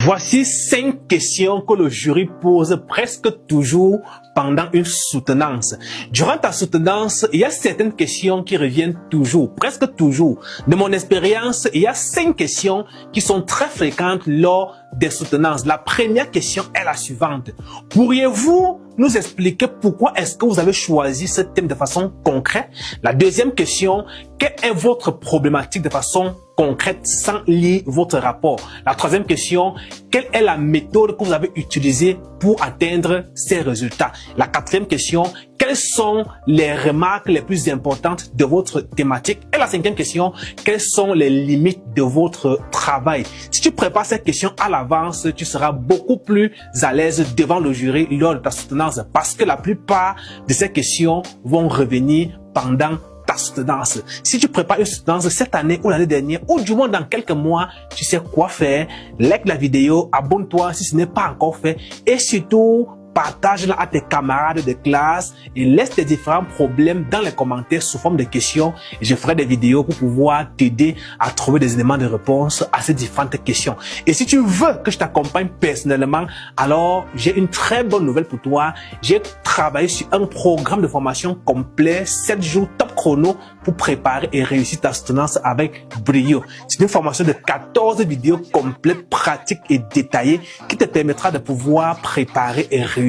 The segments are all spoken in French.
Voici 5 questions que le jury pose presque toujours pendant une soutenance. Durant ta soutenance, il y a certaines questions qui reviennent toujours, presque toujours. De mon expérience, il y a 5 questions qui sont très fréquentes lors des soutenances. La première question est la suivante. Pourriez-vous nous expliquer pourquoi est-ce que vous avez choisi ce thème de façon concrète? La deuxième question, quelle est votre problématique de façon concrète sans lire votre rapport? La troisième question, quelle est la méthode que vous avez utilisée pour atteindre ces résultats? La quatrième question, quelles sont les remarques les plus importantes de votre thématique? Et la cinquième question, quelles sont les limites de votre travail? Si tu prépares cette question à l'avance, tu seras beaucoup plus à l'aise devant le jury lors de ta soutenance parce que la plupart de ces questions vont revenir pendant ta soutenance. Si tu prépares une soutenance cette année ou l'année dernière ou du moins dans quelques mois, tu sais quoi faire. Like la vidéo, abonne-toi si ce n'est pas encore fait et surtout partage-la à tes camarades de classe et laisse tes différents problèmes dans les commentaires sous forme de questions. Et je ferai des vidéos pour pouvoir t'aider à trouver des éléments de réponse à ces différentes questions. Et si tu veux que je t'accompagne personnellement, alors j'ai une très bonne nouvelle pour toi. J'ai travaillé sur un programme de formation complet, 7 jours top chrono pour préparer et réussir ta soutenance avec brio. C'est une formation de 14 vidéos complètes, pratiques et détaillées qui te permettra de pouvoir préparer et réussir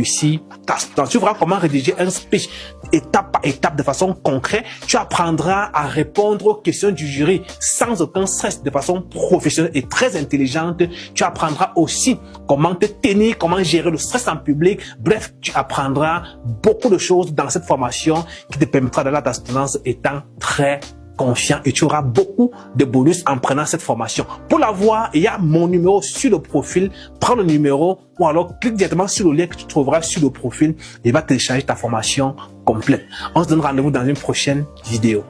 ta soutenance. Tu verras comment rédiger un speech étape par étape de façon concrète. Tu apprendras à répondre aux questions du jury sans aucun stress, de façon professionnelle et très intelligente. Tu apprendras aussi comment te tenir, comment gérer le stress en public. Bref, tu apprendras beaucoup de choses dans cette formation qui te permettra d'aller à ta soutenance étant très confiant et tu auras beaucoup de bonus en prenant cette formation. Pour l'avoir, il y a mon numéro sur le profil. Prends le numéro ou alors clique directement sur le lien que tu trouveras sur le profil et va télécharger ta formation complète. On se donne rendez-vous dans une prochaine vidéo.